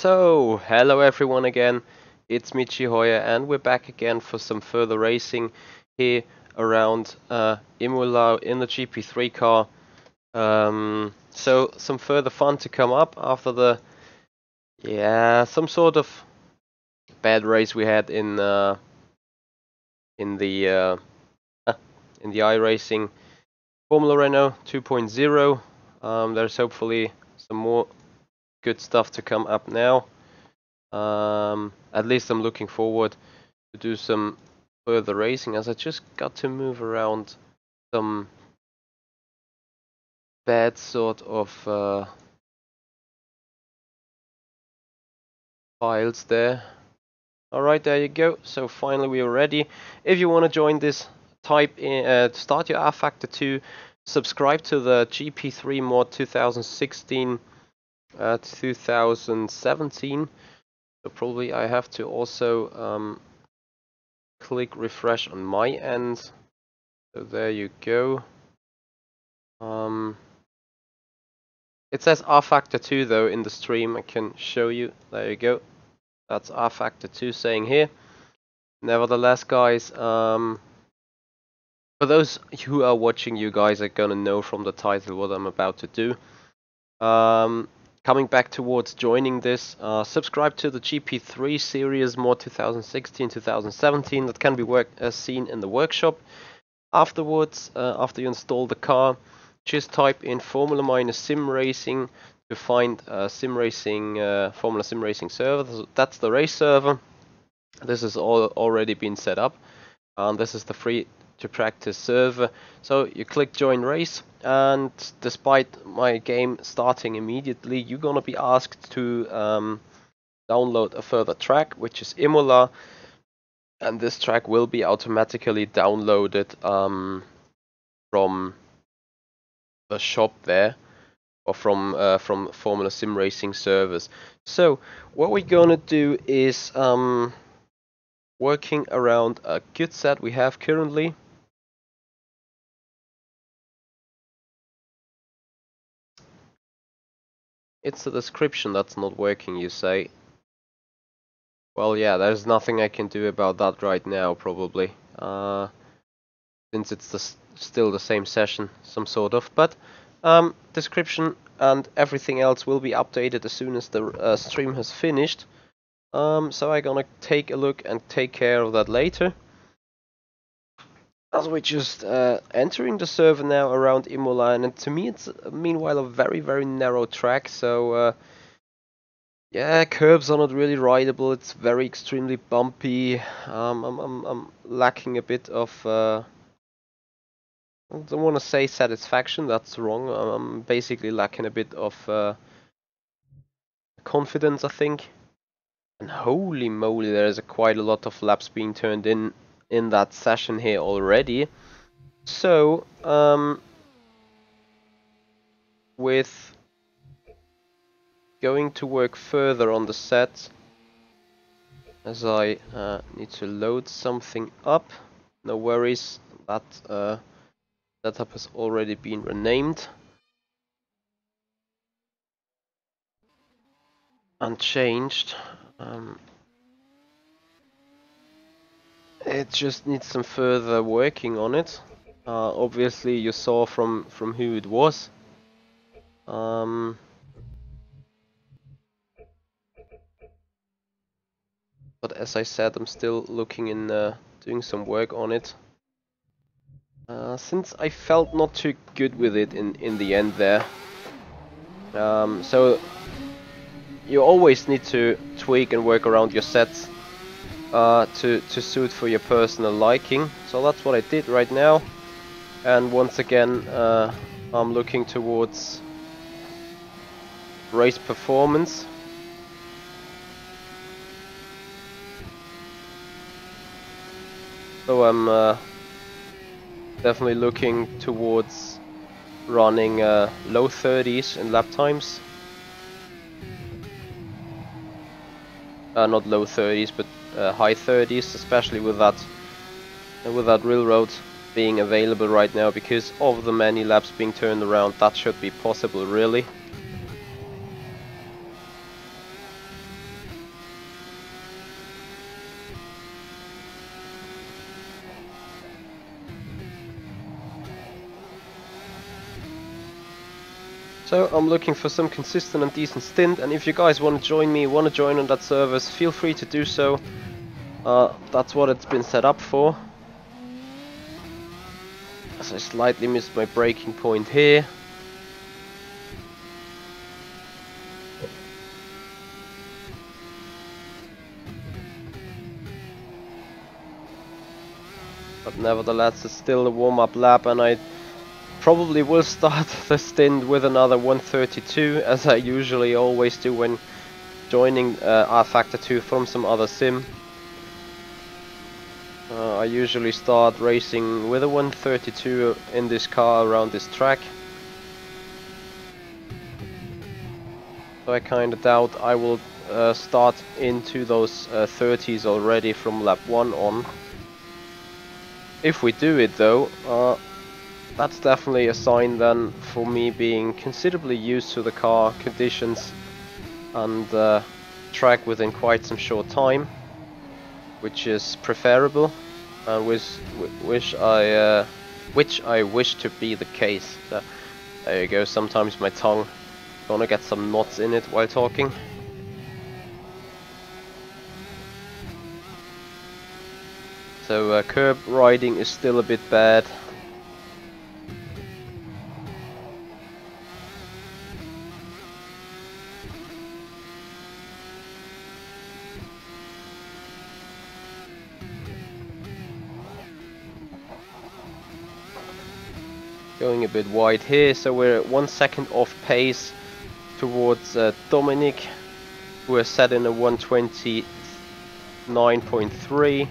So, hello everyone again, it's Michi Hoyer and we're back again for some further racing here around Imola in the GP3 car. So, some further fun to come up after some sort of bad race we had in the iRacing Formula Renault 2.0. There's hopefully some more good stuff to come up now. At least I'm looking forward to do some further racing, as I just got to move around some bad sort of files there. Alright, there you go. So finally we are ready. If you want to join this, type in, start your rFactor 2, subscribe to the GP3 mod 2016 2017. So probably I have to also click refresh on my end. So there you go. It says rFactor 2 though in the stream. I can show you. There you go. That's rFactor 2 saying here. Nevertheless, guys, for those who are watching, you guys are gonna know from the title what I'm about to do. Coming back towards joining this, subscribe to the GP3 series mod 2016-2017. That can be seen in the workshop. Afterwards, after you install the car, just type in Formula Simracing to find Formula Simracing server. That's the race server. This has already been set up, and this is the free to practice server. So you click join race, and despite my game starting immediately, you're gonna be asked to download a further track, which is Imola, and this track will be automatically downloaded from the shop there, or from Formula Simracing servers. So what we're gonna do is working around a good set we have currently. It's the description that's not working, you say. Well, yeah, there's nothing I can do about that right now, probably, since it's still the same session, some sort of. But description and everything else will be updated as soon as the stream has finished. So I'm gonna take a look and take care of that later. As we're just entering the server now around Imola, and to me it's meanwhile a very, very narrow track, so yeah, curbs are not really rideable. It's very extremely bumpy. I'm lacking a bit of I don't want to say satisfaction, that's wrong. I'm basically lacking a bit of confidence, I think. And holy moly, there's quite a lot of laps being turned in that session here already. So with going to work further on the set, as I need to load something up. No worries, that setup has already been renamed and changed. It just needs some further working on it. Obviously you saw from who it was. But as I said, I'm still looking in doing some work on it. Since I felt not too good with it in the end there. So you always need to tweak and work around your sets to suit for your personal liking. So that's what I did right now. And once again, I'm looking towards race performance. So I'm definitely looking towards running low 30s in lap times. Not low 30s, but high 30s, especially with that railroad being available right now, because of the many laps being turned around. That should be possible, really. So I'm looking for some consistent and decent stint, and if you guys want to join me, want to join on that service, feel free to do so. That's what it's been set up for. As I slightly missed my braking point here. But nevertheless, it's still a warm-up lap, and I probably will start the stint with another 132, as I usually always do when joining rFactor 2 from some other sim. I usually start racing with a 132 in this car around this track. So I kinda doubt I will start into those 30s already from lap 1 on. If we do it though, that's definitely a sign then for me being considerably used to the car conditions and track within quite some short time, which is preferable, and which I wish to be the case. So, there you go. Sometimes my tongue gonna get some knots in it while talking. So curb riding is still a bit bad. Going a bit wide here, so we're 1 second off pace towards Dominic, who is set in a 129.3.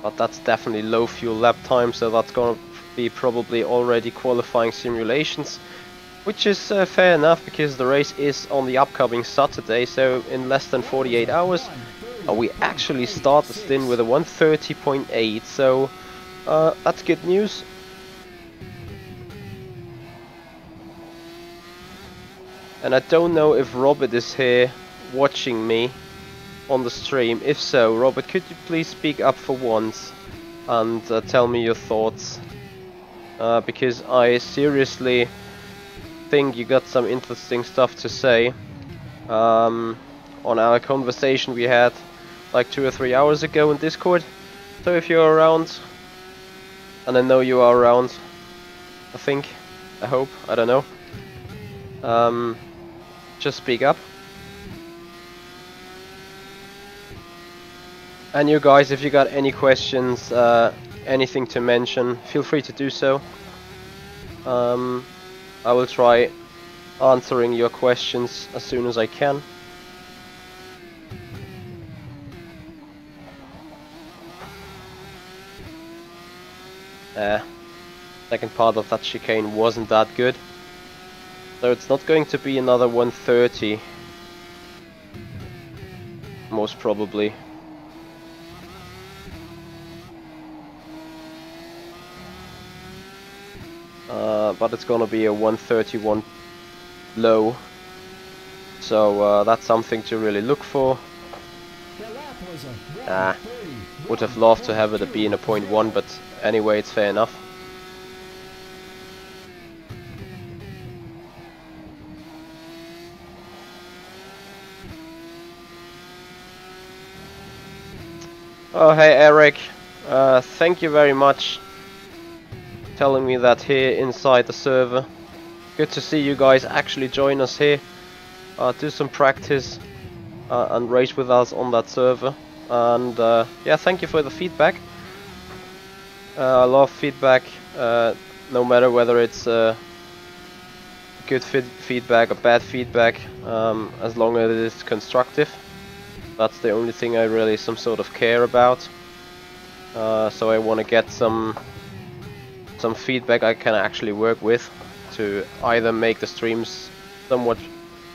But that's definitely low fuel lap time, so that's gonna be probably already qualifying simulations, which is fair enough because the race is on the upcoming Saturday, so in less than 48 hours. We actually start the stint with a 130.8, so that's good news. And I don't know if Robert is here watching me on the stream. If so, Robert, could you please speak up for once and tell me your thoughts? Because I seriously think you got some interesting stuff to say on our conversation we had like 2 or 3 hours ago in Discord. So if you're around, and I know you are around, I think, I hope, I don't know, just speak up. And you guys, if you got any questions, anything to mention, feel free to do so. I will try answering your questions as soon as I can. Second part of that chicane wasn't that good, so it's not going to be another 130, most probably. But it's gonna be a 131 low, so that's something to really look for. Would have loved to have it be in a 0.1, but anyway, it's fair enough. Oh, hey Eric, thank you very much telling me that here inside the server. Good to see you guys actually join us here, do some practice and race with us on that server. And yeah, thank you for the feedback. I love feedback, no matter whether it's good feedback or bad feedback, as long as it is constructive. That's the only thing I really some sort of care about. So I want to get some feedback I can actually work with to either make the streams somewhat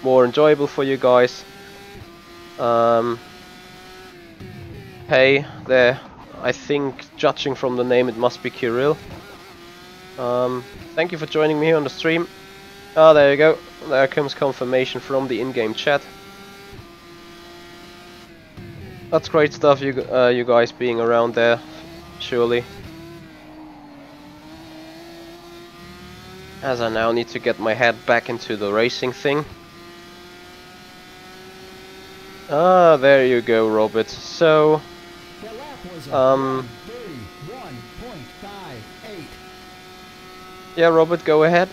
more enjoyable for you guys. Hey there, I think judging from the name it must be Kirill. Thank you for joining me here on the stream. Ah, there you go, there comes confirmation from the in-game chat. That's great stuff, you guys being around there, surely. as I now need to get my head back into the racing thing. Ah, there you go, Robert. So, yeah, Robert, go ahead.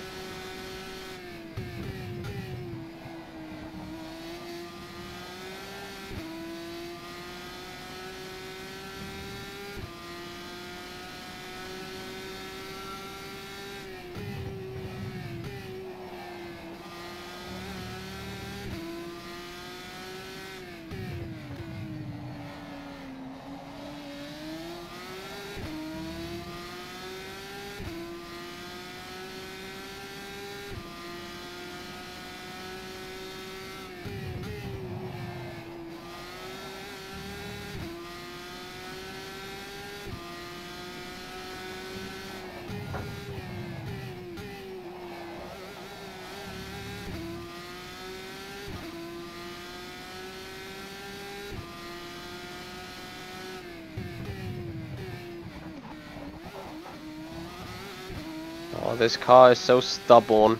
Oh, this car is so stubborn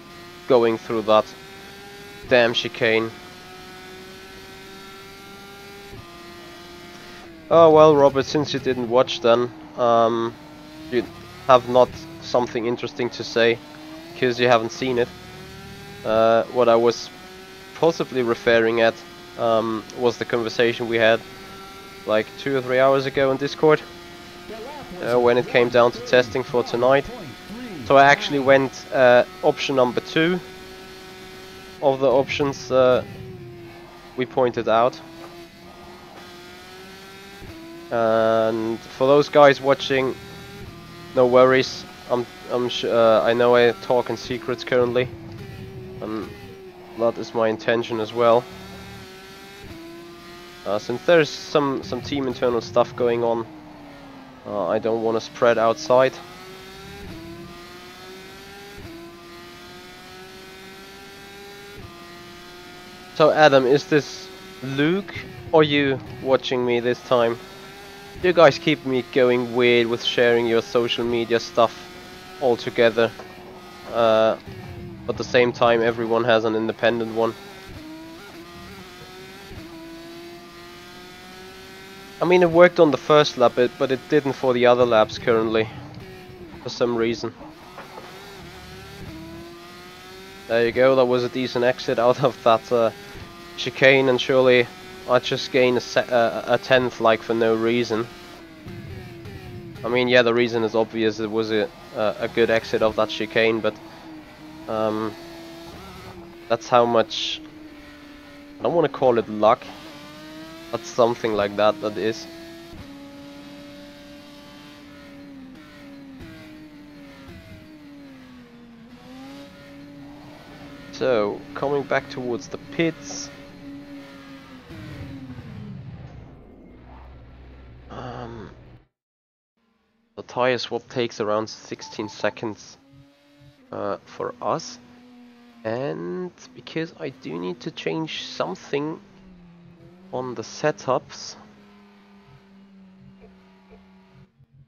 going through that damn chicane. Oh well, Robert, since you didn't watch then, you have not something interesting to say because you haven't seen it. What I was possibly referring at was the conversation we had like 2 or 3 hours ago on Discord when it came down to testing for tonight. So I actually went option number 2 of the options we pointed out. And for those guys watching, no worries. I know I talk in secrets currently, and that is my intention as well. Since there's some team internal stuff going on, I don't want to spread outside. So Adam, is this Luke or you watching me this time? You guys keep me going weird with sharing your social media stuff all together. At the same time, everyone has an independent one. I mean, it worked on the first lap, but it didn't for the other laps currently, for some reason. There you go, that was a decent exit out of that chicane, and surely I just gained a 10th like for no reason. I mean, yeah, the reason is obvious, it was a good exit of that chicane, but that's how much, I don't want to call it luck, but something like that is. So, coming back towards the pits. The tire swap takes around 16 seconds for us. And because I do need to change something on the setups,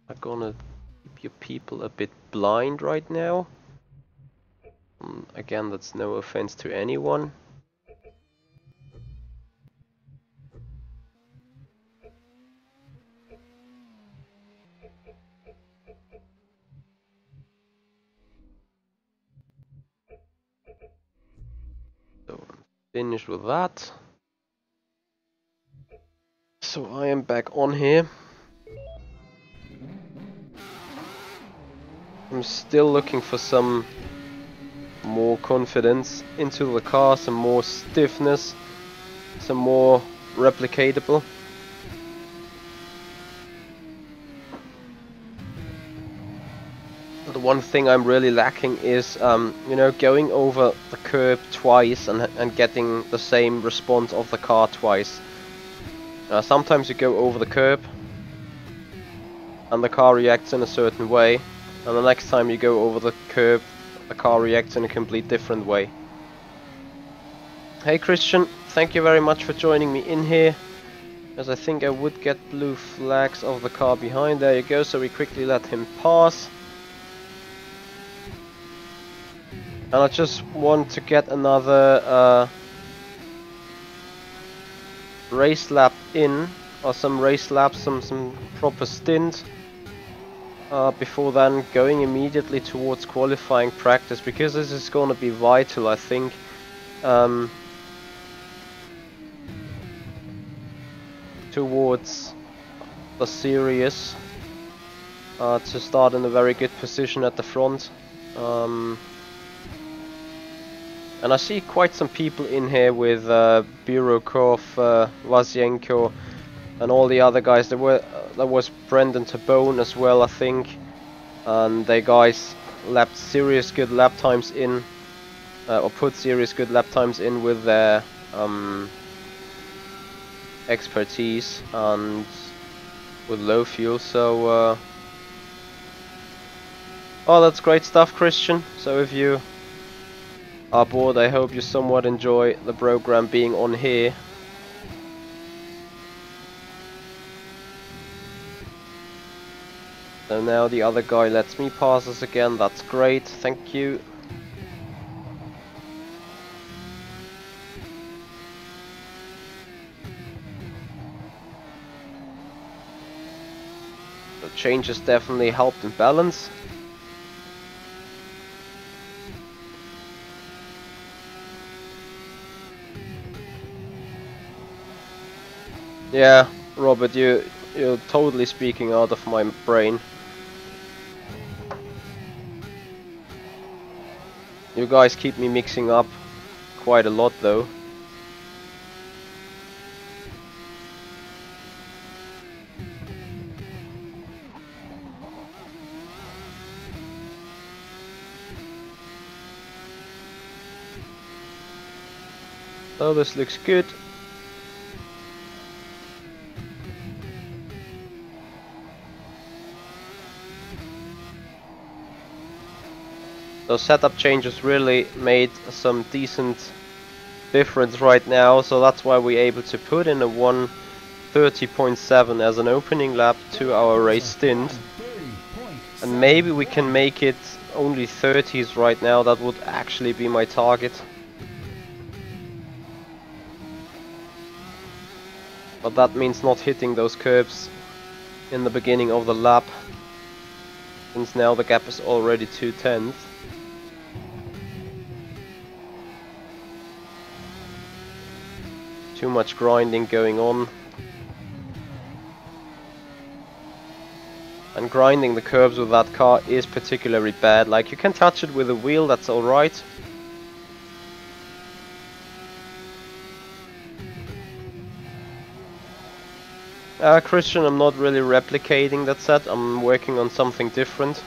I'm gonna keep you people a bit blind right now. Again, that's no offense to anyone. So, finished with that. So I am back on here. I'm still looking for some more confidence into the car, some more stiffness, some more replicatable. The one thing I'm really lacking is, you know, going over the curb twice and getting the same response of the car twice. Sometimes you go over the curb and the car reacts in a certain way, and the next time you go over the curb, the car reacts in a complete different way. Hey Christian, thank you very much for joining me in here, as I think I would get blue flags of the car behind. There you go, so we quickly let him pass. And I just want to get another race lap in, or some race laps, some proper stint before then going immediately towards qualifying practice, because this is going to be vital, I think, towards the series, to start in a very good position at the front. And I see quite some people in here with Birukov, Vazienko, and all the other guys. There was Brendan Tabone as well, I think, and they guys lapped serious good lap times in, or put serious good lap times in with their expertise and with low fuel. So, oh, that's great stuff, Christian. So if you are bored, I hope you somewhat enjoy the program being on here. So now the other guy lets me pass us again. That's great, thank you. The changes definitely helped in balance. Yeah, Robert, you're totally speaking out of my brain. You guys keep me mixing up quite a lot though. So this looks good. Those setup changes really made some decent difference right now, so that's why we're able to put in a 1:30.7 as an opening lap to our race stint. And maybe we can make it only 30s right now. That would actually be my target. But that means not hitting those curbs in the beginning of the lap, since now the gap is already 2/10. Too much grinding going on. And grinding the curbs with that car is particularly bad. Like, you can touch it with a wheel, that's alright. Christian, I'm not really replicating that set, I'm working on something different.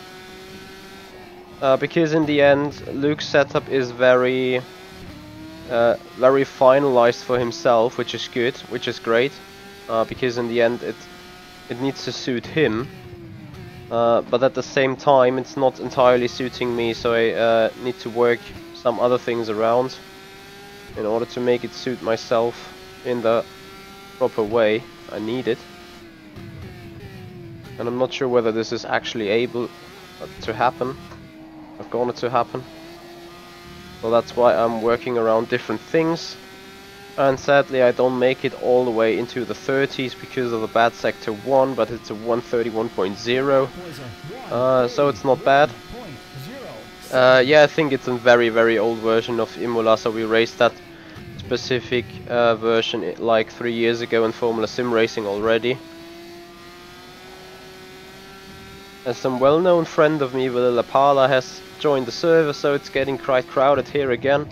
Because in the end, Luke's setup is very finalized for himself, which is good, which is great. Because in the end, it needs to suit him. But at the same time, it's not entirely suiting me, so I need to work some other things around in order to make it suit myself in the proper way I need it. And I'm not sure whether this is actually able to happen, or going to happen. So that's why I'm working around different things. And sadly I don't make it all the way into the 30s because of the bad sector 1, but it's a 131.0, so it's not bad. Yeah, I think it's a very old version of Imola, so we raced that specific version like 3 years ago in Formula Simracing already. And some well-known friend of me, Villa Pala, has joined the server, so it's getting quite crowded here again.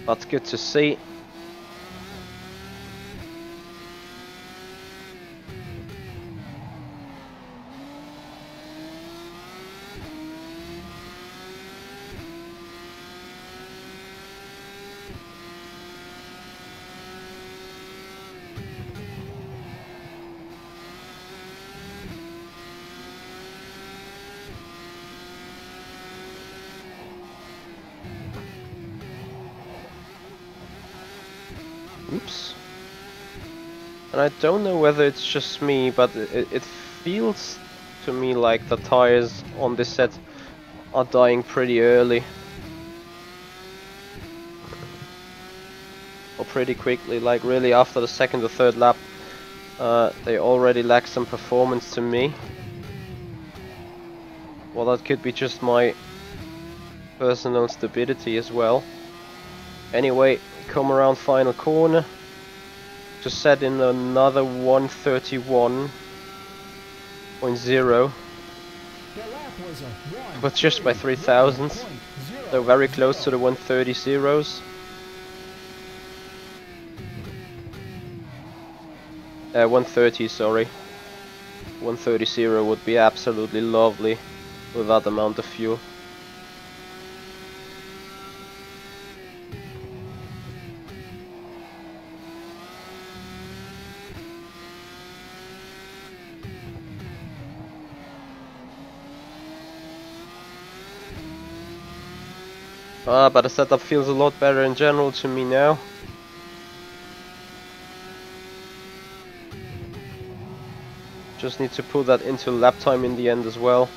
That's good to see. Oops. And I don't know whether it's just me, but it feels to me like the tires on this set are dying pretty early. pretty quickly, like really after the second or third lap. They already lack some performance to me. Well, that could be just my personal stupidity as well. Anyway, come around final corner. Just set in another 131.0. But just by 3,000. So very close to the 130 zeros. 130, sorry. 130 would be absolutely lovely with that amount of fuel. But the setup feels a lot better in general to me now. Just need to put that into lap time in the end as well.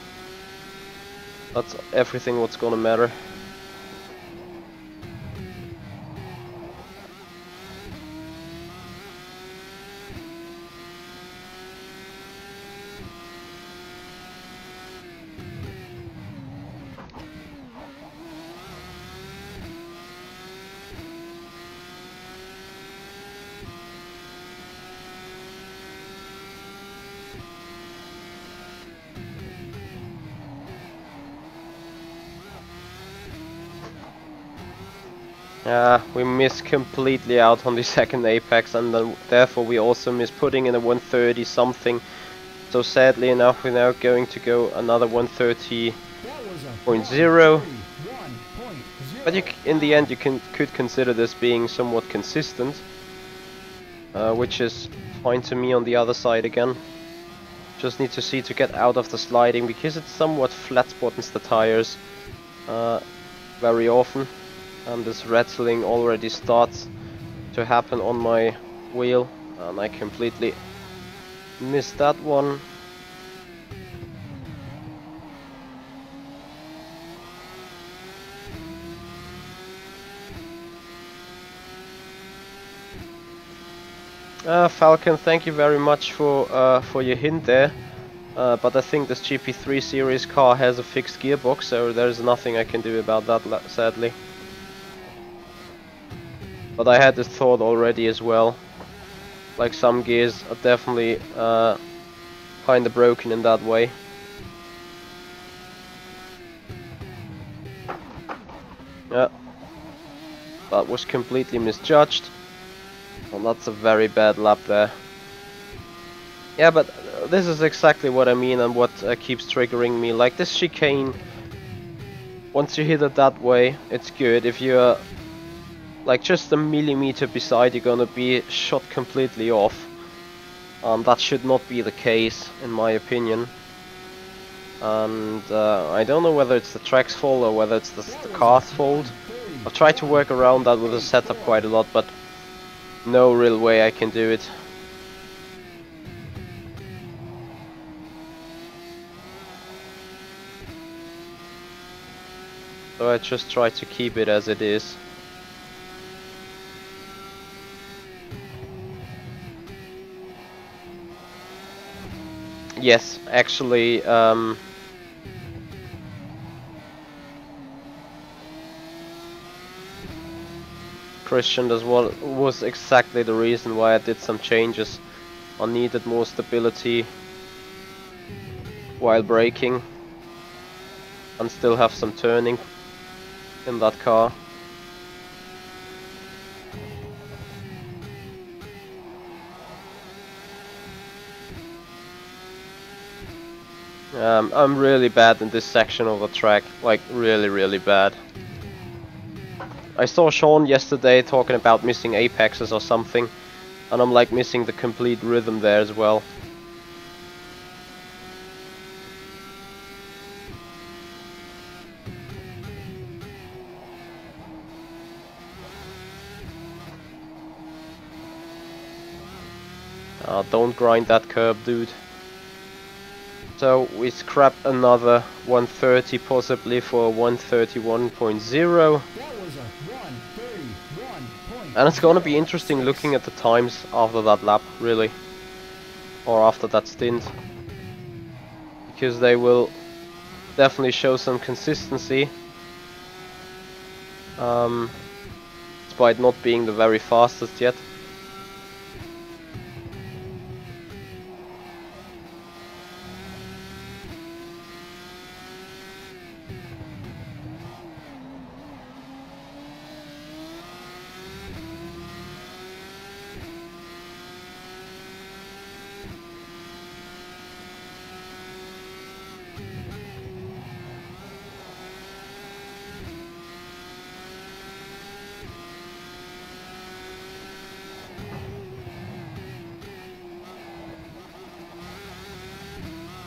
That's everything what's gonna matter. We missed completely out on the second apex, and then therefore we also missed putting in a 130 something. So sadly enough, we're now going to go another 130.0. But in the end, you could consider this being somewhat consistent, which is fine to me on the other side again. Just need to see to get out of the sliding, because it's somewhat flat spots the tires very often. And this rattling already starts to happen on my wheel, and I completely missed that one. Falcon, thank you very much for your hint there. But I think this GP3 series car has a fixed gearbox, so there's nothing I can do about that, sadly. But I had this thought already as well. Like, some gears are definitely kinda broken in that way. Yeah. That was completely misjudged. Well, that's a very bad lap there. Yeah, but this is exactly what I mean, and what keeps triggering me. Like, this chicane, once you hit it that way, it's good. If you're like just a millimeter beside, you're gonna be shot completely off. That should not be the case, in my opinion. And I don't know whether it's the track's fault or whether it's the car's fault. I've tried to work around that with the setup quite a lot, but no real way I can do it. So I just try to keep it as it is. Yes, actually, Christian as well was exactly the reason why I did some changes. I needed more stability while braking and still have some turning in that car. I'm really bad in this section of the track, like really bad. I saw Sean yesterday talking about missing apexes or something, and I'm like missing the complete rhythm there as well. Don't grind that curb, dude. So we scrap another 130 possibly for 131.0. And it's gonna be interesting looking at the times after that lap, really. Or after that stint. Because they will definitely show some consistency. Despite not being the very fastest yet.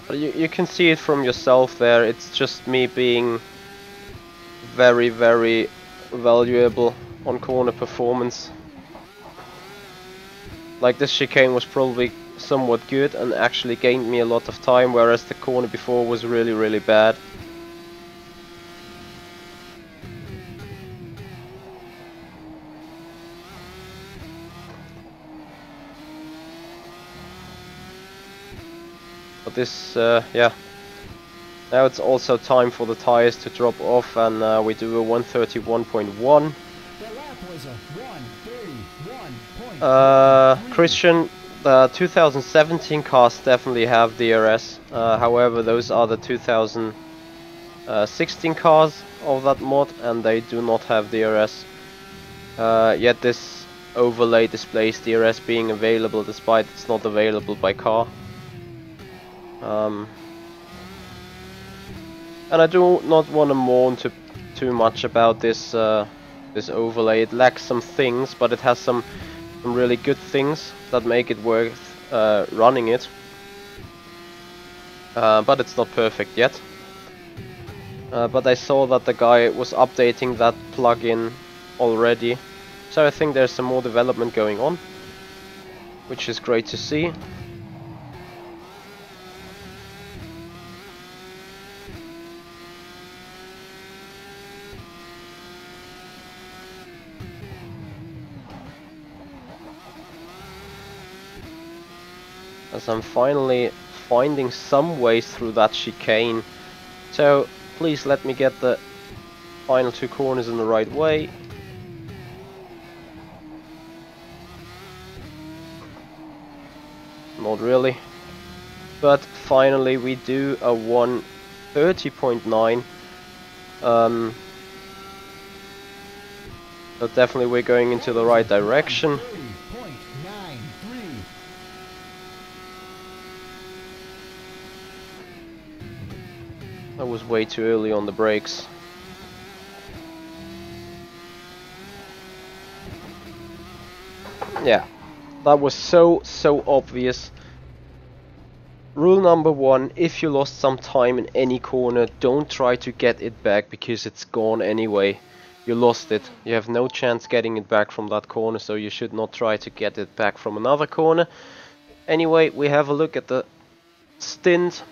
You can see it from yourself there, it's just me being very, very valuable on corner performance. Like this chicane was probably somewhat good and actually gained me a lot of time, whereas the corner before was really, really bad. But this, yeah. Now it's also time for the tires to drop off, and we do a 131.1. Christian, the 2017 cars definitely have DRS. However, those are the 2016 cars of that mod, and they do not have DRS. Yet this overlay displays DRS being available, despite it's not available by car. And I do not want to mourn too much about this this overlay. It lacks some things, but it has some really good things that make it worth running it. But it's not perfect yet. But I saw that the guy was updating that plugin already, so I think there's some more development going on, which is great to see. As I'm finally finding some ways through that chicane. So please let me get the final two corners in the right way. Not really. But finally we do a 130.9. But definitely we're going into the right direction. I was way too early on the brakes. Yeah, that was so obvious. Rule number one, if you lost some time in any corner, don't try to get it back, because it's gone anyway. You lost it. You have no chance getting it back from that corner, so you should not try to get it back from another corner. Anyway, we have a look at the stint.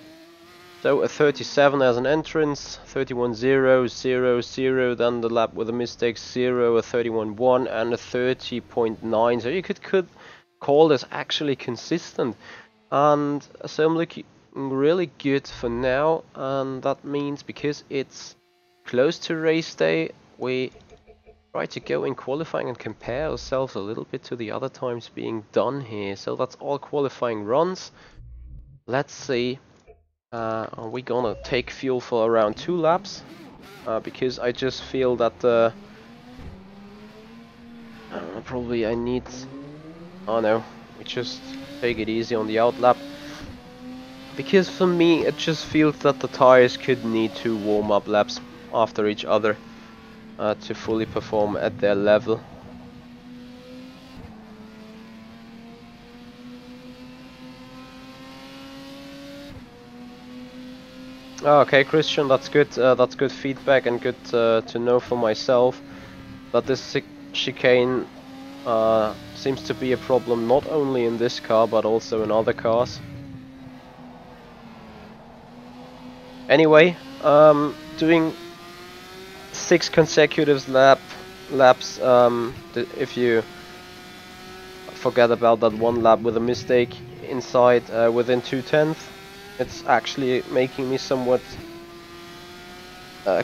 So a 37 as an entrance, 31.0, then the lap with a mistake 0, a 31.1 and a 30.9. So you could call this actually consistent. And so I'm looking really good for now, and that means because it's close to race day, we try to go in qualifying and compare ourselves a little bit to the other times being done here. So that's all qualifying runs. Let's see. Are we gonna take fuel for around 2 laps? Because I just feel that probably I need... Oh no, we just take it easy on the out lap. Because for me it just feels that the tires could need 2 warm-up laps after each other to fully perform at their level. Okay, Christian, that's good. That's good feedback and good to know for myself that this chicane seems to be a problem not only in this car but also in other cars. Anyway, doing 6 consecutive laps, if you forget about that one lap with a mistake inside within 2/10, it's actually making me somewhat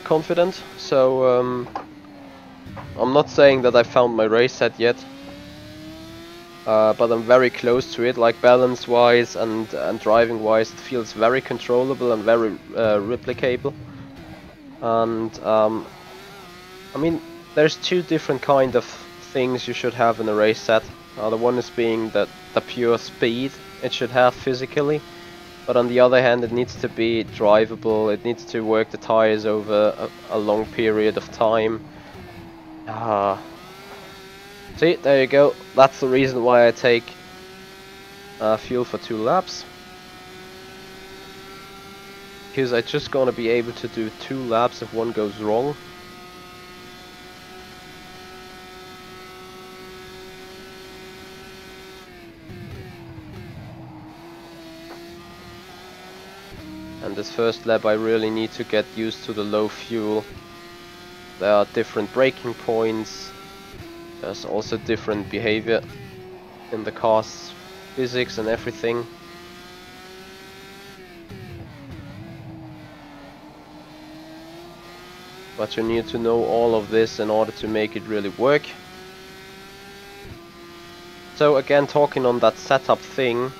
confident. So I'm not saying that I found my race set yet, but I'm very close to it. Like balance wise and driving wise, it feels very controllable and very replicable. And I mean, there's two different kind of things you should have in a race set. The one is being the pure speed it should have physically, but on the other hand it needs to be drivable, it needs to work the tires over a long period of time. See, there you go, that's the reason why I take fuel for 2 laps. Because I'm just gonna be able to do 2 laps if one goes wrong. And this first lap I really need to get used to the low fuel. There are different braking points. There's also different behavior in the car's physics and everything. But you need to know all of this in order to make it really work. So again, talking on that setup thing,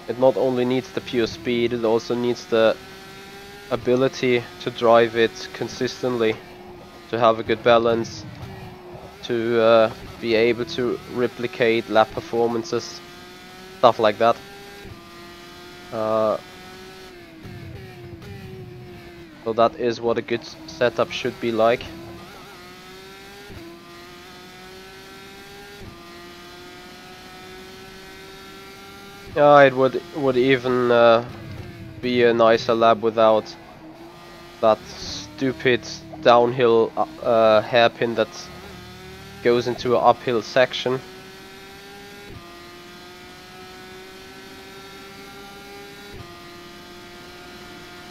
it not only needs the pure speed, it also needs the ability to drive it consistently, to have a good balance, to be able to replicate lap performances, stuff like that. So that is what a good setup should be like. Yeah, it would even be a nicer lap without that stupid downhill hairpin that goes into an uphill section.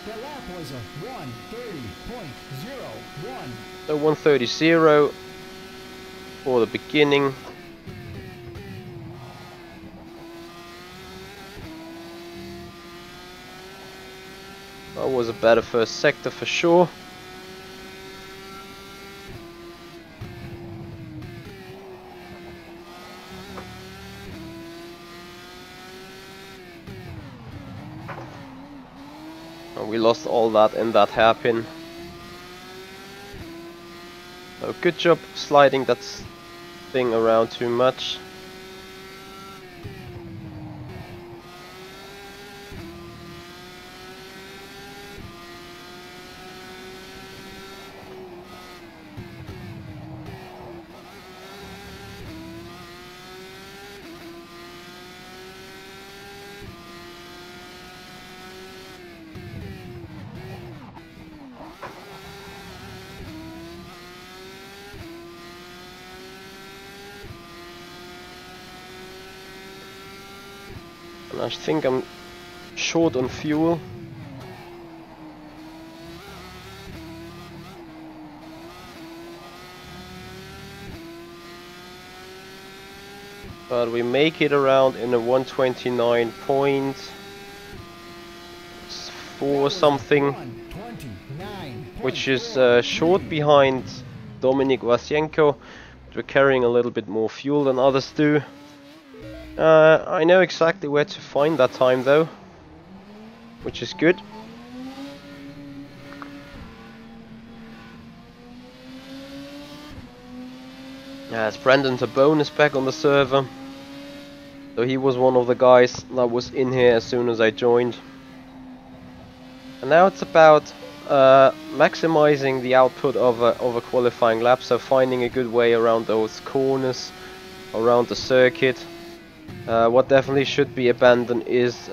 The lap was a 1:30.01. So 1:30.0 for the beginning. That was a better first sector for sure. And we lost all that in that hairpin. So good job sliding that thing around too much. And I think I'm short on fuel. But we make it around in a 129.4 something, which is short behind Dominik Wasienko. We're carrying a little bit more fuel than others do. I know exactly where to find that time though, which is good. As Brandon Tabone is back on the server, so he was one of the guys that was in here as soon as I joined. And now it's about maximizing the output of a qualifying lap, so finding a good way around those corners, around the circuit. What definitely should be abandoned is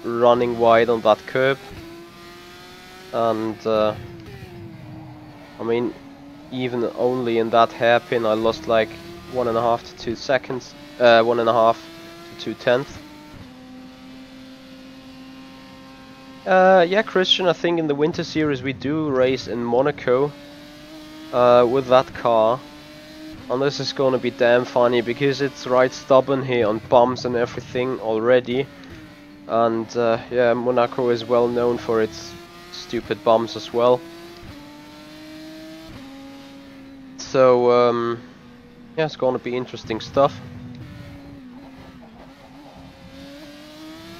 running wide on that curb. And I mean, even only in that hairpin I lost like 1.5 to 2 seconds, 1.5 to 2/10. Yeah, Christian, I think in the Winter Series we do race in Monaco. with that car. And this is gonna be damn funny because it's right stubborn here on bumps and everything already. And yeah, Monaco is well known for its stupid bumps as well. So yeah, it's gonna be interesting stuff.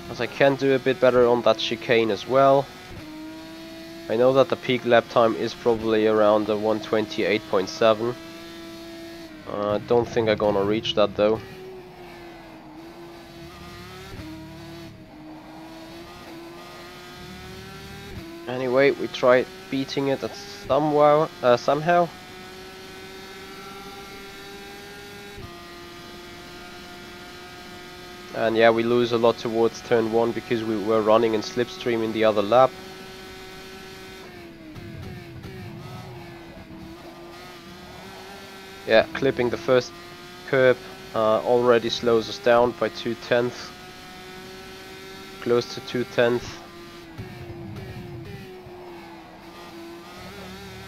As I can do a bit better on that chicane as well. I know that the peak lap time is probably around the 128.7. I don't think I'm gonna reach that though. Anyway, we try beating it at somehow. And yeah, we lose a lot towards turn 1 because we were running in slipstream in the other lap. Yeah, clipping the first curb already slows us down by 2/10, close to 2/10.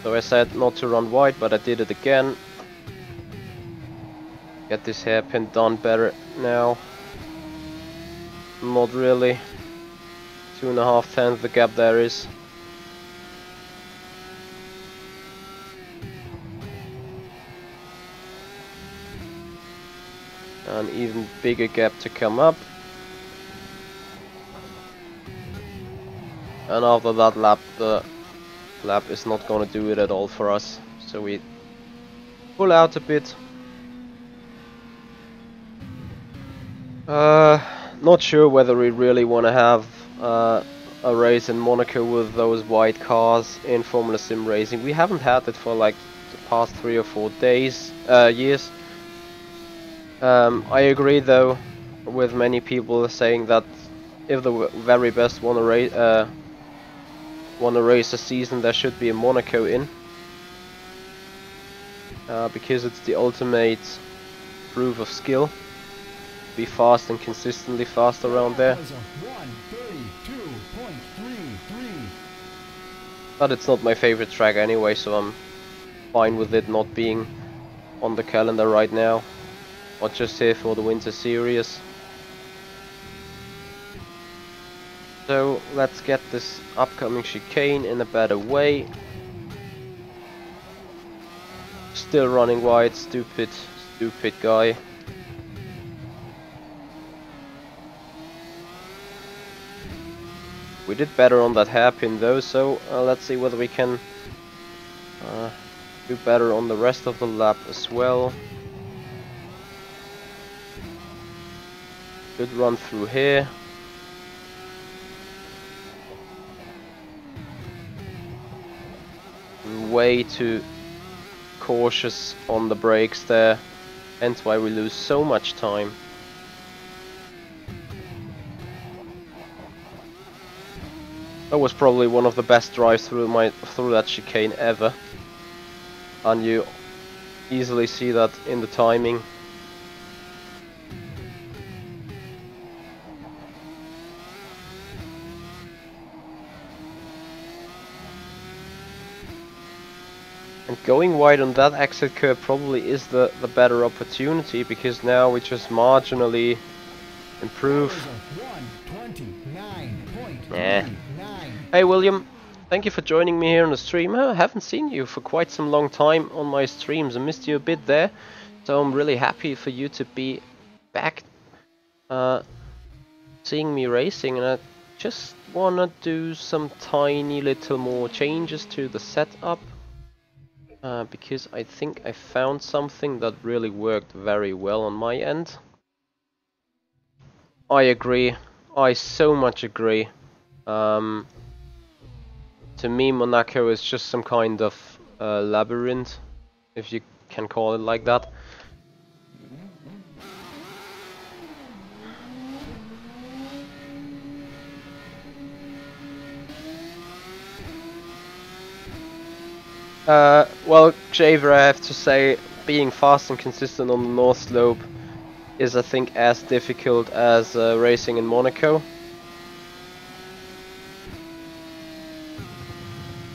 So I said not to run wide, but I did it again. Get this hairpin done better now. Not really. 2.5 tenths the gap there is. An even bigger gap to come up. And after that lap, the lap is not gonna do it at all for us. So we pull out a bit. Not sure whether we really want to have a race in Monaco with those white cars in Formula Sim Racing. We haven't had it for like the past 3 or 4 years. I agree though with many people saying that if the very best want to race a season, there should be a Monaco in, because it's the ultimate proof of skill. Be fast and consistently fast around there. But it's not my favorite track anyway, so I'm fine with it not being on the calendar right now, or just here for the Winter Series. So let's get this upcoming chicane in a better way. Still running wide, stupid guy. We did better on that hairpin though, so let's see whether we can do better on the rest of the lap as well. Good run through here. Way too cautious on the brakes there, hence why we lose so much time. That was probably one of the best drives through that chicane ever, and you easily see that in the timing. And going wide on that exit curve probably is the better opportunity, because now we just marginally improve. Yeah. Hey William, thank you for joining me here on the stream. I haven't seen you for quite some long time on my streams. I missed you a bit there, so I'm really happy for you to be back seeing me racing, and I just wanna do some tiny little more changes to the setup, because I think I found something that really worked very well on my end. I agree, I so much agree. To me, Monaco is just some kind of labyrinth, if you can call it like that. Well, Javer, I have to say, being fast and consistent on the North Slope is, I think, as difficult as racing in Monaco.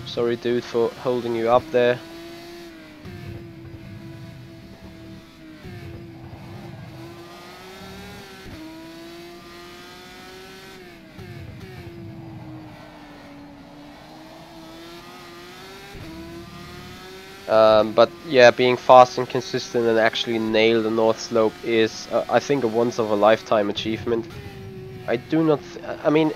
Sorry dude for holding you up there. But yeah, being fast and consistent and actually nail the North Slope is, I think, a once of a lifetime achievement. I do not. I mean,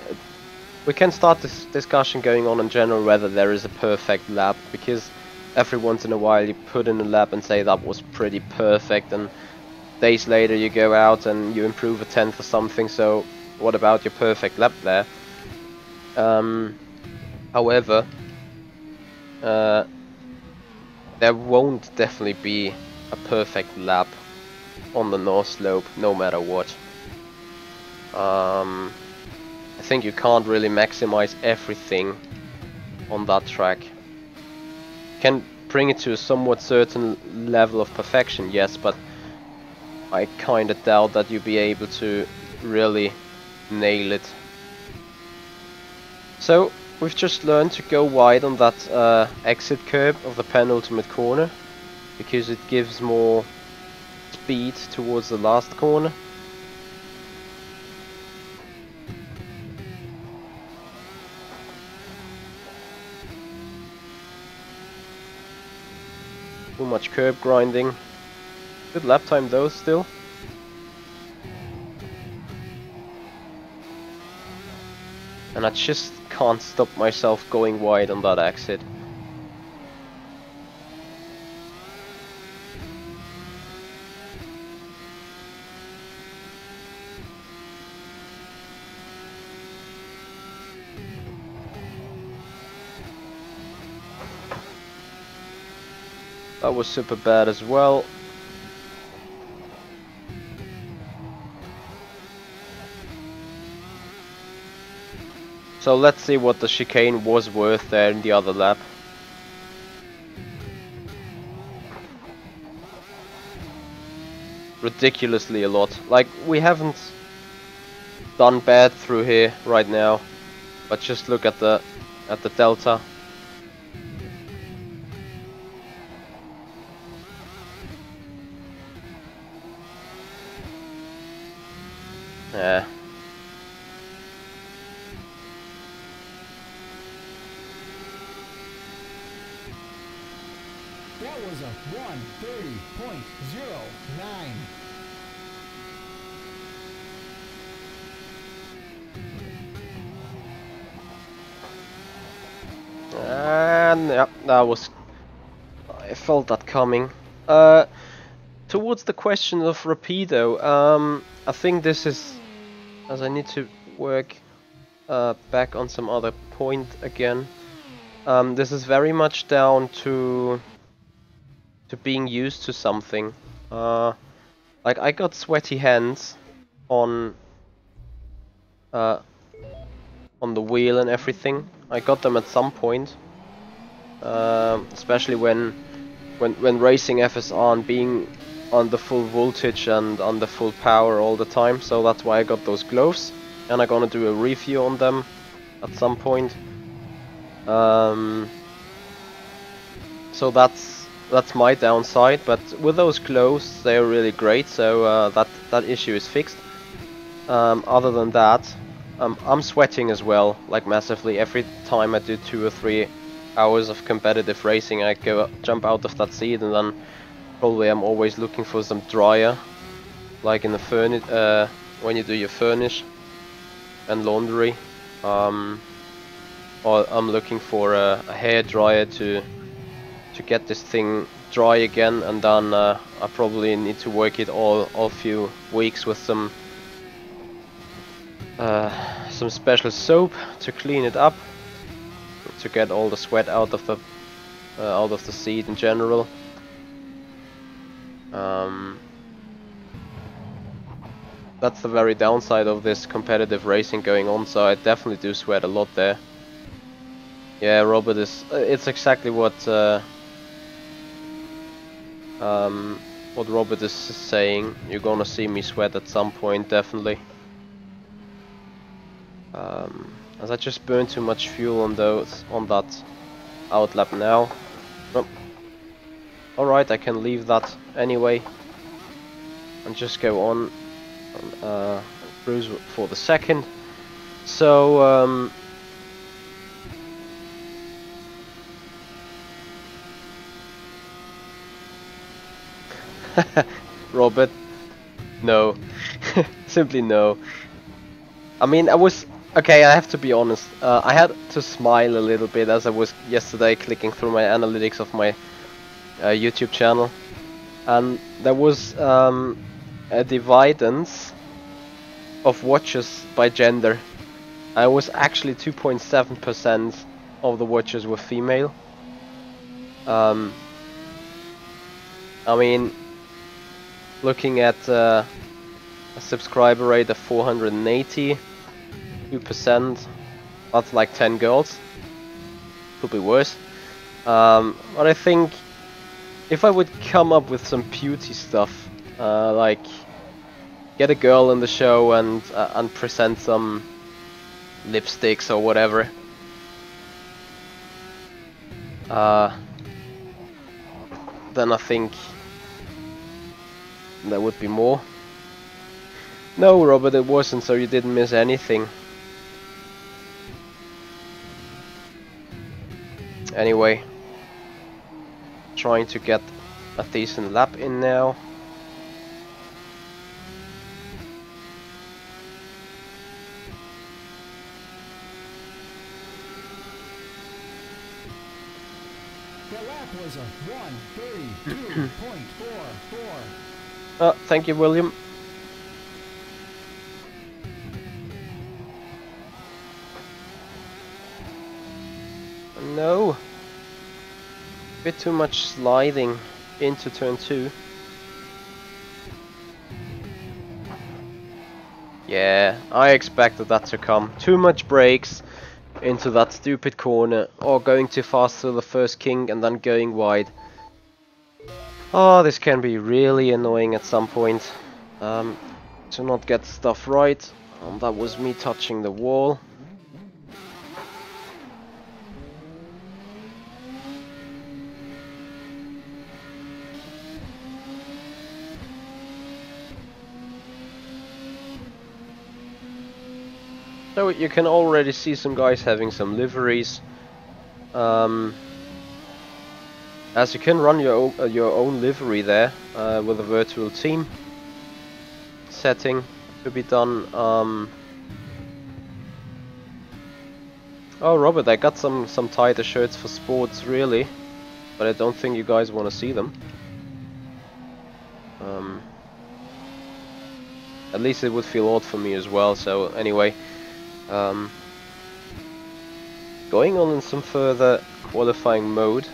we can start this discussion going on in general whether there is a perfect lap, because every once in a while you put in a lap and say that was pretty perfect, and days later you go out and you improve a tenth or something. So what about your perfect lap there? However, there won't definitely be a perfect lap on the North Slope, no matter what. I think you can't really maximize everything on that track. Can bring it to a somewhat certain level of perfection, yes, but I kinda doubt that you'll be able to really nail it. So we've just learned to go wide on that exit curb of the penultimate corner, because it gives more speed towards the last corner. Too much curb grinding. Good lap time though, still. And I just can't stop myself going wide on that exit. That was super bad as well. So let's see what the chicane was worth there in the other lap. Ridiculously a lot. Like, we haven't done bad through here right now, but just look at the delta. Yeah. That was a 1:30.09. And yeah, that was. I felt that coming. Towards the question of Rapido, I think this is, as I need to work back on some other point again. This is very much down to being used to something. Like, I got sweaty hands on the wheel and everything. I got them at some point, especially when racing FSR and being on the full voltage and on the full power all the time. So that's why I got those gloves, and I'm gonna do a review on them at some point. So that's my downside, but with those gloves they're really great, so that issue is fixed. Other than that, I'm sweating as well, like massively. Every time I do 2 or 3 hours of competitive racing, I jump out of that seat, and then probably I'm always looking for some dryer, like in the furnace, when you do your furnish and laundry. Or I'm looking for a hair dryer to get this thing dry again, and then I probably need to work it all few weeks with some special soap to clean it up, to get all the sweat out of the seat in general. That's the very downside of this competitive racing going on, so I definitely do sweat a lot there. Yeah, Robert is. It's exactly what Robert is saying. You're gonna see me sweat at some point, definitely. As I just burned too much fuel on that outlap now. Oh. Alright, I can leave that anyway and just go on and cruise for the second. So Robert, no. Simply no. I mean, I was... Okay, I have to be honest. I had to smile a little bit as I was yesterday clicking through my analytics of my YouTube channel. And there was a dividance of watchers by gender. I was actually 2.7% of the watchers were female. I mean, looking at a subscriber rate of 480, 2%, that's like 10 girls. Could be worse. But I think if I would come up with some beauty stuff, like get a girl in the show and present some lipsticks or whatever, then I think there would be more. No, Robert, it wasn't, so you didn't miss anything. Anyway, trying to get a decent lap in now. The lap was a 1:32.44. Thank you, William. No. Bit too much sliding into turn 2. Yeah, I expected that to come. Too much brakes into that stupid corner, or going too fast through the first kink and then going wide. Oh, this can be really annoying at some point. To not get stuff right. That was me touching the wall. So you can already see some guys having some liveries. As you can run your own livery there with a virtual team setting to be done. Oh, Robert, I got some tighter shirts for sports, really, but I don't think you guys want to see them. At least it would feel odd for me as well. So anyway. Going on in some further qualifying mode,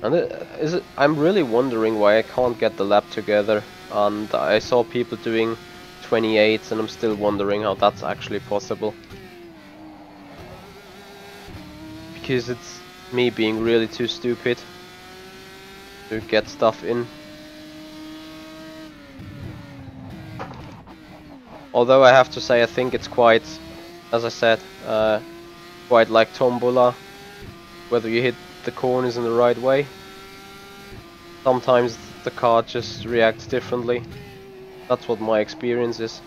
and I'm really wondering why I can't get the lap together, and I saw people doing 28s and I'm still wondering how that's actually possible, because it's me being really too stupid to get stuff in. Although I have to say, I think it's quite, as I said, quite like Tombola, whether you hit the corners in the right way. Sometimes the car just reacts differently. That's what my experience is.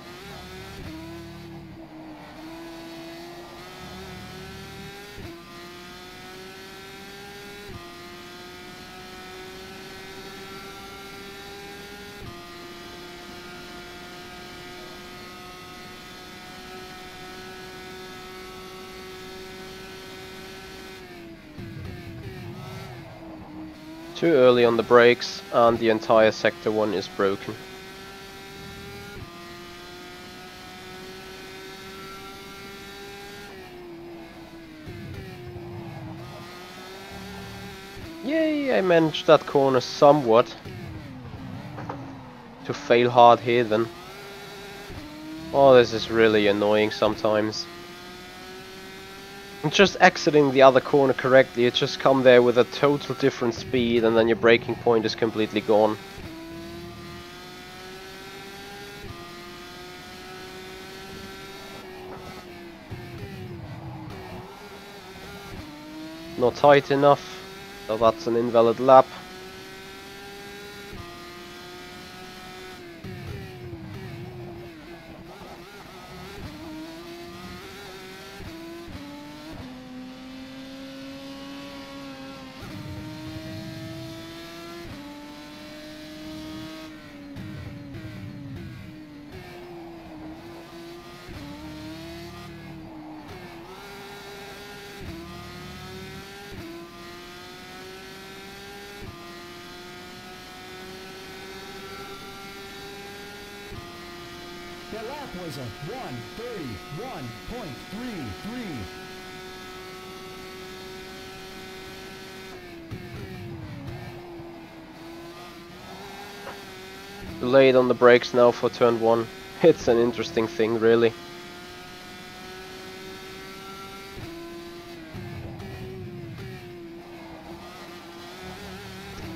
Too early on the brakes, and the entire sector 1 is broken. Yay, I managed that corner somewhat. To fail hard here then. Oh, this is really annoying sometimes. And just exiting the other corner correctly, you just come there with a total different speed and then your braking point is completely gone. Not tight enough, so that's an invalid lap. lap was a 1:31.33. Late on the brakes now for turn 1. It's an interesting thing, really.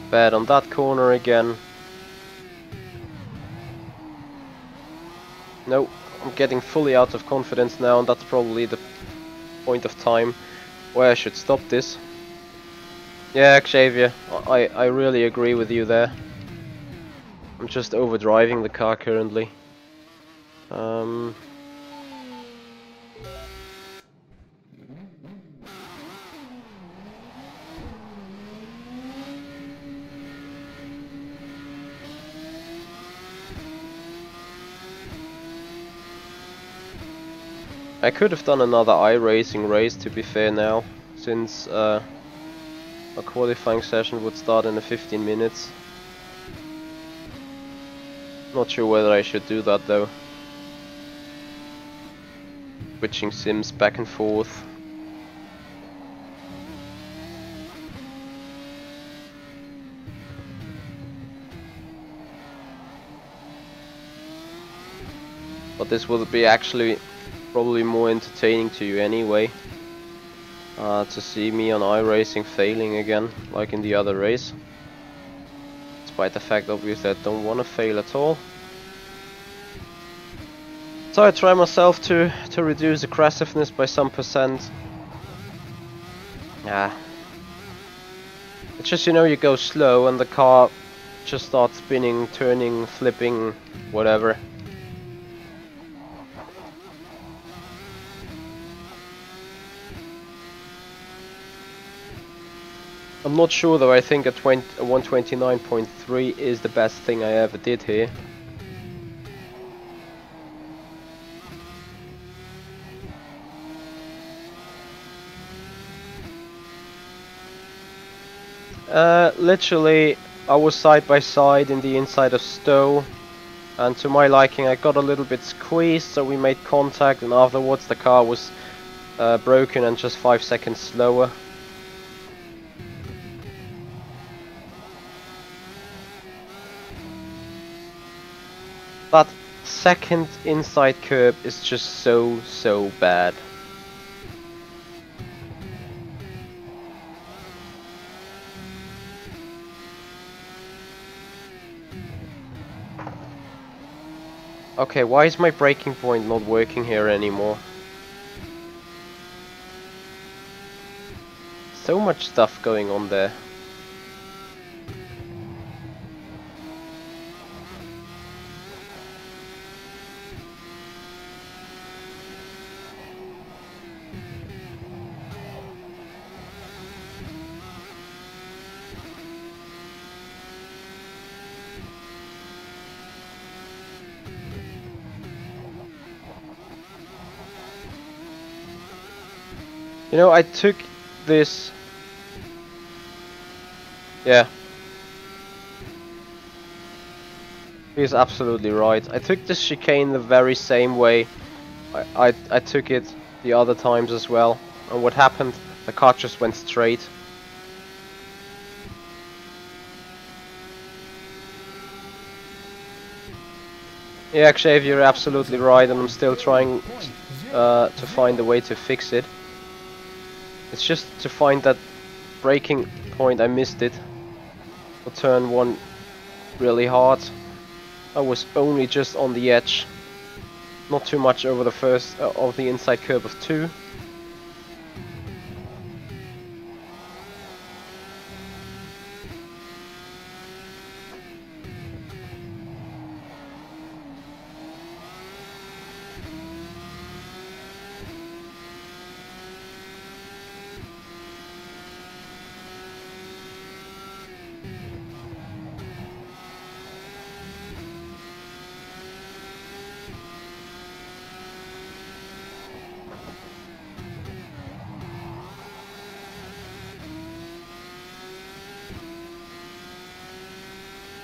Bad on that corner again. No, I'm getting fully out of confidence now, and that's probably the point of time where I should stop this. Yeah, Xavier, I really agree with you there. I'm just overdriving the car currently. I could have done another iRacing race, to be fair now, since a qualifying session would start in 15 minutes. Not sure whether I should do that though. Switching sims back and forth. But this will be actually probably more entertaining to you anyway. To see me on iRacing failing again, like in the other race. Despite the fact obviously I don't want to fail at all. So I try myself to reduce aggressiveness by some percent. Yeah. It's just, you know, you go slow and the car just starts spinning, turning, flipping, whatever. I'm not sure though, I think a 129.3 is the best thing I ever did here. Literally, I was side by side in the inside of Stowe, and to my liking I got a little bit squeezed, so we made contact, and afterwards the car was broken and just 5 seconds slower. That second inside curb is just so bad. Okay, why is my braking point not working here anymore? So much stuff going on there. You know, I took this... Yeah. He's absolutely right. I took this chicane the very same way I took it the other times as well. And what happened? The car just went straight. Yeah, Xavier, you're absolutely right, and I'm still trying to find a way to fix it. It's just to find that braking point. I missed it for turn 1 really hard. I was only just on the edge, not too much over the first of the inside curve of 2.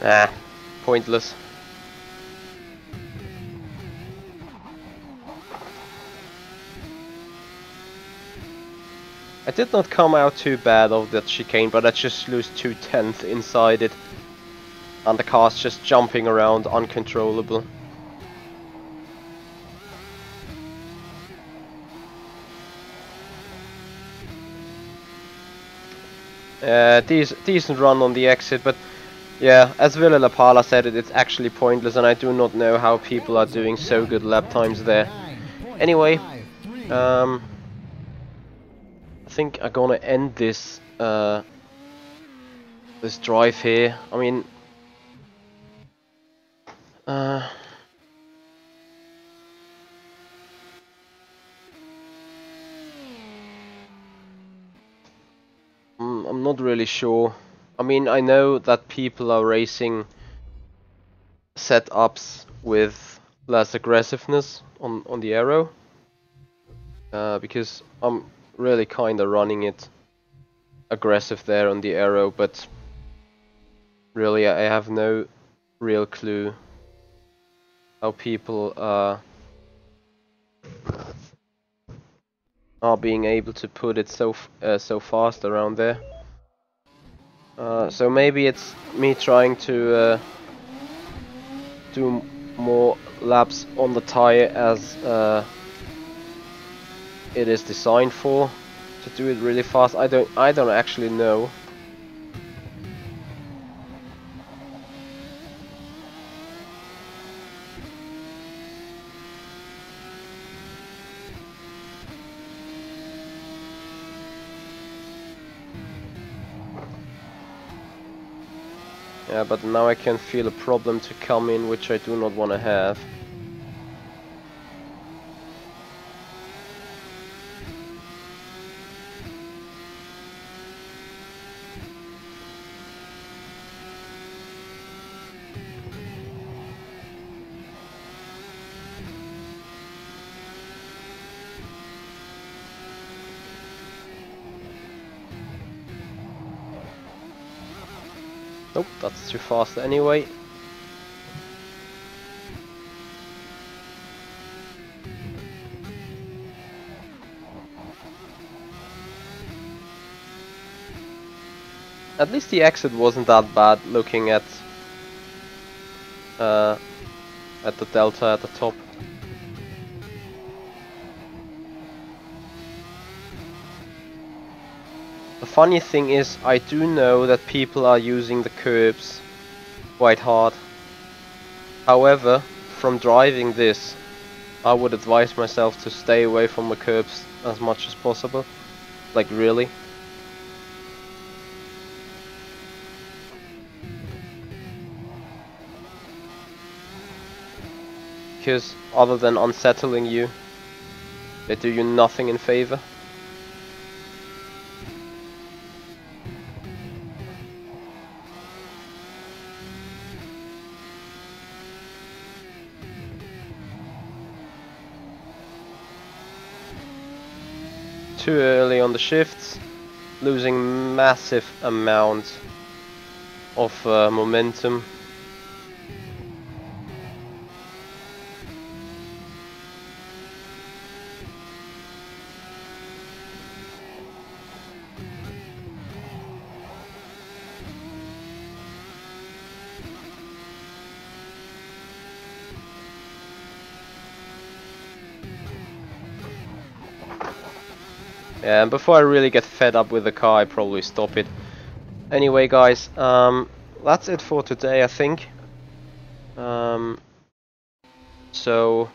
Ah, pointless. I did not come out too bad of that chicane, but I just lose 2/10 inside it. And the car's just jumping around uncontrollable. Decent run on the exit, but yeah, as Ville La Pala said it's actually pointless, and I do not know how people are doing so good lap times there. Anyway, I think I'm gonna end this this drive here. I mean, I'm not really sure. I mean, I know that people are racing setups with less aggressiveness on the aero, because I'm really kind of running it aggressive there on the aero, but really I have no real clue how people are being able to put it so fast around there. So maybe it's me trying to do more laps on the tire as it is designed for, to do it really fast. I don't actually know. Yeah, but now I can feel a problem to come in, which I do not want to have. Nope, that's too fast anyway. At least the exit wasn't that bad, looking at the delta at the top. The funny thing is, I do know that people are using the curbs quite hard. However, from driving this, I would advise myself to stay away from the curbs as much as possible. Like, really. Because other than unsettling you, they do you nothing in favor. Too early on the shifts, losing massive amount of momentum. Yeah, and before I really get fed up with the car, I probably stop it. Anyway, guys, that's it for today, I think. So,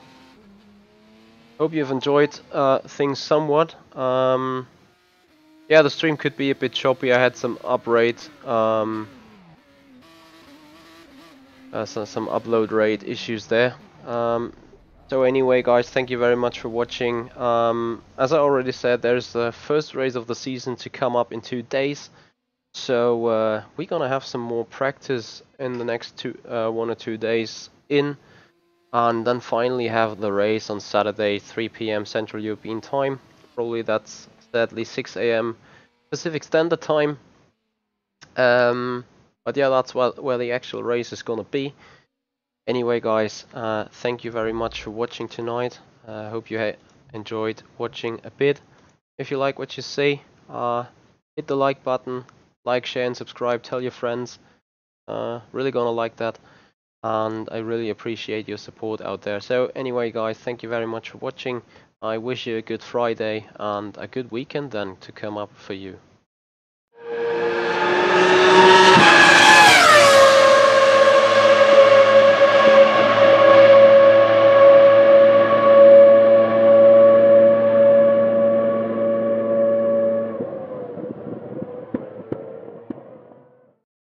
hope you've enjoyed things somewhat. Yeah, the stream could be a bit choppy. I had some upgrade, some upload rate issues there. So anyway, guys, thank you very much for watching. As I already said, there's the first race of the season to come up in 2 days. So we're gonna have some more practice in the next 1 or 2 days in, and then finally have the race on Saturday, 3 p.m. Central European Time. Probably that's sadly 6 a.m. Pacific Standard Time. But yeah, that's where the actual race is gonna be. Anyway, guys, thank you very much for watching tonight. I hope you enjoyed watching a bit. If you like what you see, hit the like button, like, share and subscribe, tell your friends. Really gonna like that, and I really appreciate your support out there. So anyway guys, thank you very much for watching. I wish you a good Friday and a good weekend then to come up for you.